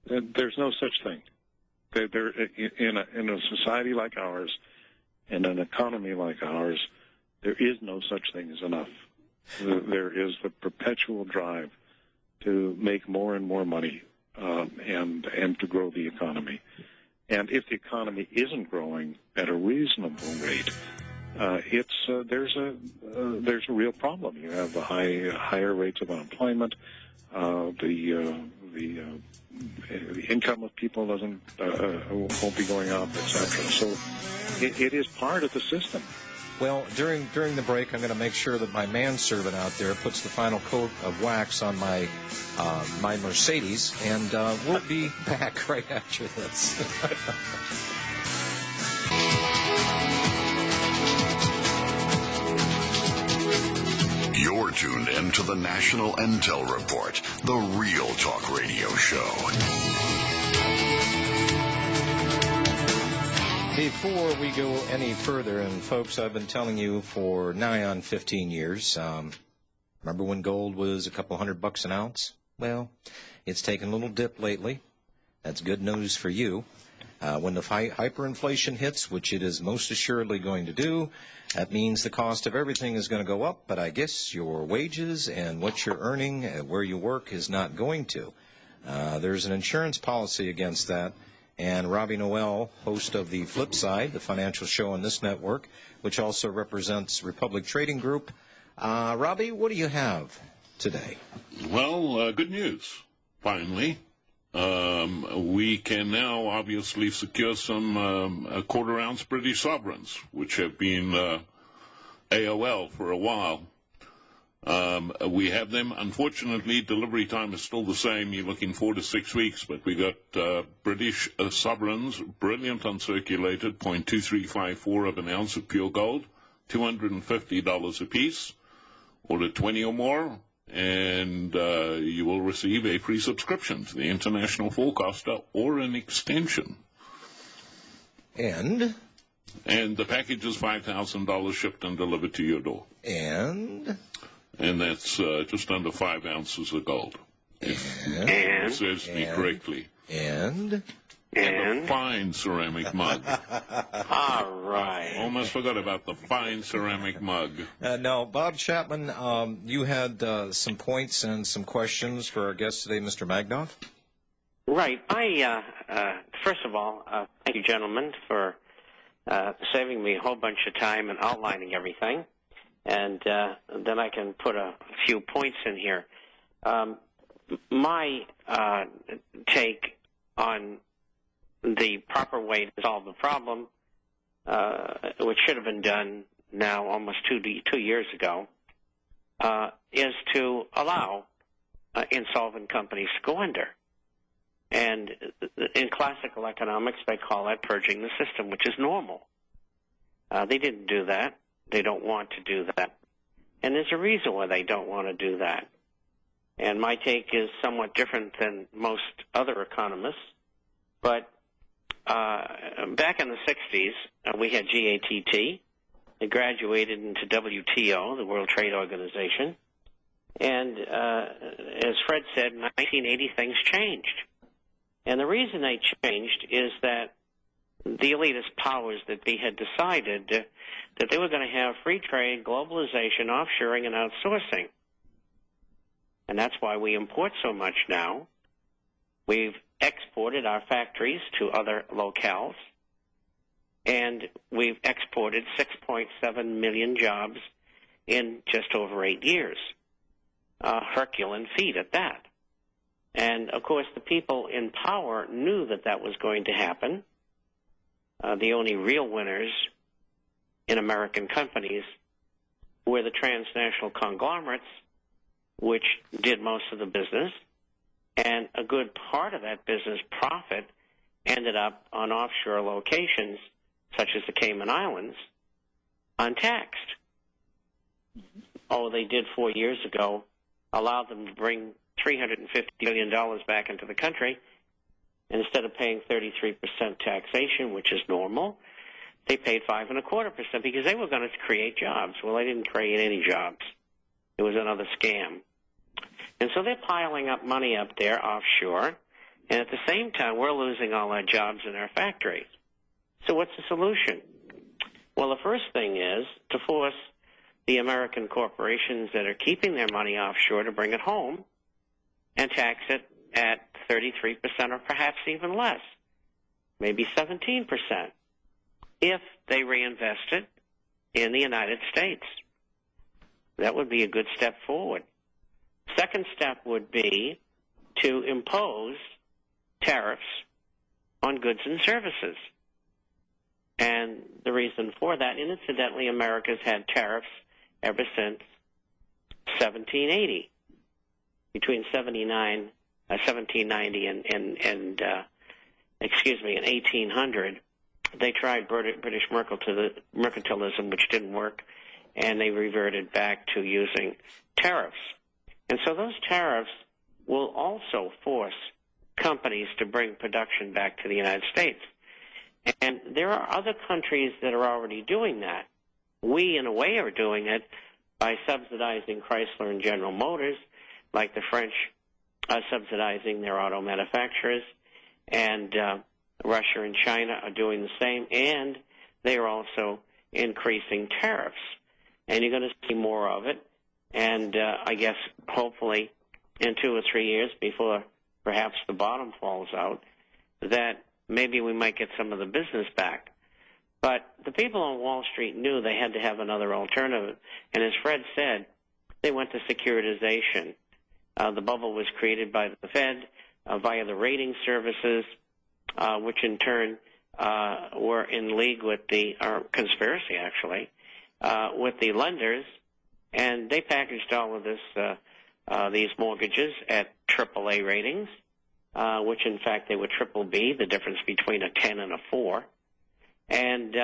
There's no such thing. In a society like ours, in an economy like ours, there is no such thing as enough. There is the perpetual drive to make more and more money and to grow the economy. And if the economy isn't growing at a reasonable rate, there's a real problem. You have the higher rates of unemployment. The income of people won't be going up, etc. So it is part of the system. Well, during the break, I'm going to make sure that my manservant out there puts the final coat of wax on my Mercedes, and we'll be back right after this. You're tuned in to the National Intel Report, the Real Talk Radio Show. Before we go any further, and folks, I've been telling you for nigh on 15 years, remember when gold was a couple $100 an ounce? Well, it's taken a little dip lately. That's good news for you. When the hyperinflation hits, which it is most assuredly going to do, that means the cost of everything is going to go up, but I guess your wages and what you're earning where you work is not going to. There's an insurance policy against that. And Robbie Noel, host of The Flip Side, the financial show on this network, which also represents Republic Trading Group. Robbie, what do you have today? Well, good news, finally. We can now obviously secure some quarter-ounce British sovereigns, which have been AOL for a while. We have them. Unfortunately, delivery time is still the same. You're looking 4 to 6 weeks, but we got British sovereigns, brilliant uncirculated, 0.2354 of an ounce of pure gold, $250 a piece. Order 20 or more, and you will receive a free subscription to the International Forecaster or an extension. And the package is $5,000 shipped and delivered to your door. And that's just under 5 ounces of gold. It serves me correctly. And a fine ceramic mug. All right. Almost forgot about the fine ceramic mug. Now, Bob Chapman, you had some points and some questions for our guest today, Mr. Magdoff? Right. First of all, thank you, gentlemen, for saving me a whole bunch of time and outlining everything. And then I can put a few points in here. My take on the proper way to solve the problem, which should have been done now almost 2 years ago, is to allow insolvent companies to go under. And in classical economics, they call that purging the system, which is normal. They didn't do that. They don't want to do that. And there's a reason why they don't want to do that. And my take is somewhat different than most other economists. But back in the 60s, we had GATT. It graduated into WTO, the World Trade Organization. And as Fred said, in 1980, things changed. And the reason they changed is that the elitist powers that be had decided that they were going to have free trade, globalization, offshoring, and outsourcing. And that's why we import so much now. We've exported our factories to other locales, and we've exported 6.7 million jobs in just over 8 years. Herculean feat at that. And, of course, the people in power knew that that was going to happen. The only real winners in American companies were the transnational conglomerates, which did most of the business, and a good part of that business profit ended up on offshore locations, such as the Cayman Islands, untaxed. They did 4 years ago, allowed them to bring $350 billion back into the country. Instead of paying 33% taxation, which is normal, they paid 5.25% because they were going to create jobs. Well, they didn't create any jobs. It was another scam. And so they're piling up money up there offshore, And at the same time, we're losing all our jobs in our factories. So what's the solution? Well, the first thing is to force the American corporations that are keeping their money offshore to bring it home and tax it at 33% or perhaps even less, maybe 17%, if they reinvest it in the United States. That would be a good step forward. Second step would be to impose tariffs on goods and services. And the reason for that, and incidentally, America's had tariffs ever since 1780. Between 1790 and 1800, they tried British mercantilism, which didn't work, and they reverted back to using tariffs. And so those tariffs will also force companies to bring production back to the United States. And there are other countries that are already doing that. We, in a way, are doing it by subsidizing Chrysler and General Motors, like the French are subsidizing their auto manufacturers, and Russia and China are doing the same, and they are also increasing tariffs. And you're going to see more of it, and I guess hopefully in 2 or 3 years before perhaps the bottom falls out, that maybe we might get some of the business back. But the people on Wall Street knew they had to have another alternative. And as Fred said, they went to securitization. The bubble was created by the Fed via the rating services, which in turn were in league with the conspiracy, actually, with the lenders. And they packaged all of this, these mortgages at AAA ratings, which in fact they were triple B, the difference between a 10 and a 4. And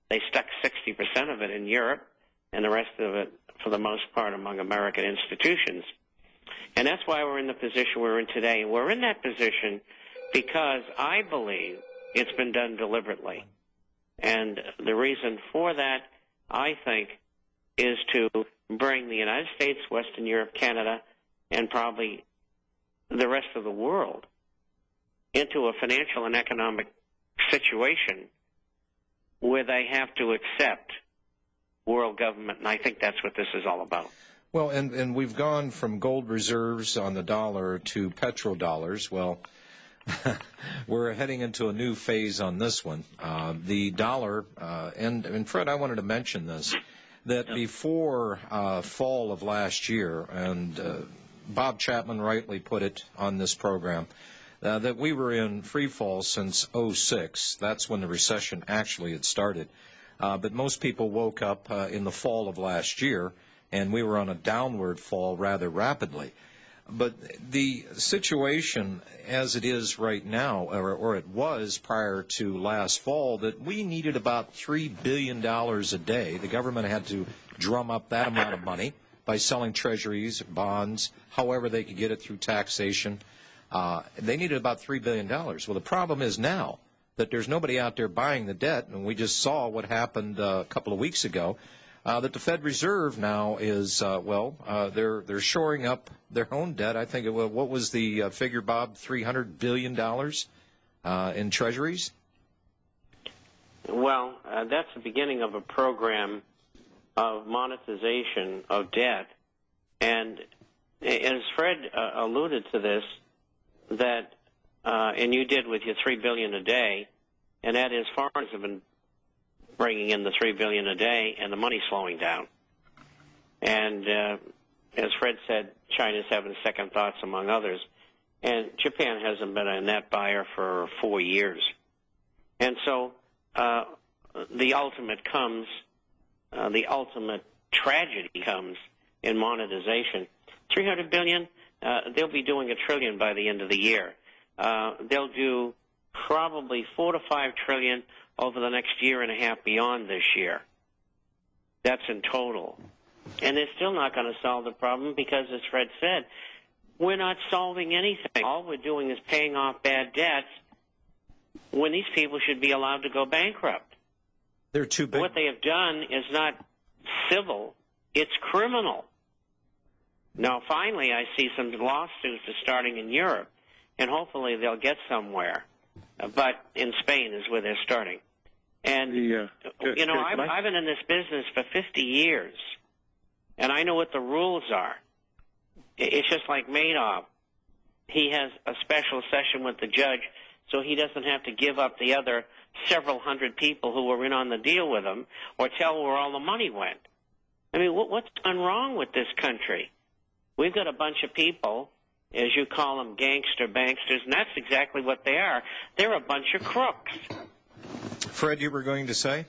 they stuck 60% of it in Europe and the rest of it, for the most part, among American institutions. And that's why we're in the position we're in today. And we're in that position because I believe it's been done deliberately. And the reason for that, I think, is to bring the United States, Western Europe, Canada, and probably the rest of the world into a financial and economic situation where they have to accept world government, and I think that's what this is all about. Well, and we've gone from gold reserves on the dollar to petrodollars. Well, we're heading into a new phase on this one. The dollar, and Fred, I wanted to mention this, that before fall of last year, and Bob Chapman rightly put it on this program, that we were in free fall since 2006. That's when the recession actually had started. But most people woke up in the fall of last year, and we were on a downward fall rather rapidly. But the situation as it is right now, or it was prior to last fall, that we needed about $3 billion a day. The government had to drum up that amount of money by selling treasuries, bonds, however they could get it through taxation. They needed about $3 billion. Well, the problem is now that there's nobody out there buying the debt, and we just saw what happened a couple of weeks ago, that the Fed Reserve now is, they're shoring up their own debt. I think, what was the figure, Bob, $300 billion in treasuries? Well, that's the beginning of a program of monetization of debt. And as Fred alluded to this, that, and you did with your $3 billion a day, and that is foreigners have been bringing in the $3 billion a day, and the money's slowing down. And as Fred said, China's having second thoughts, among others. And Japan hasn't been a net buyer for 4 years. And so the ultimate tragedy comes in monetization. $300 billion, they'll be doing $1 trillion by the end of the year. They'll do probably $4 to $5 trillion over the next year and a half beyond this year. That's in total. And they're still not going to solve the problem because, as Fred said, we're not solving anything. All we're doing is paying off bad debts when these people should be allowed to go bankrupt. They're too big. What they have done is not civil, it's criminal. Now, finally, I see some lawsuits are starting in Europe. and hopefully they'll get somewhere. But in Spain is where they're starting. And, I've been in this business for 50 years, and I know what the rules are. It's just like Madoff. He has a special session with the judge so he doesn't have to give up the other several hundred people who were in on the deal with him or tell where all the money went. I mean, what's gone wrong with this country? We've got a bunch of people, as you call them, gangster banksters, and that's exactly what they are. They're a bunch of crooks. Fred, you were going to say?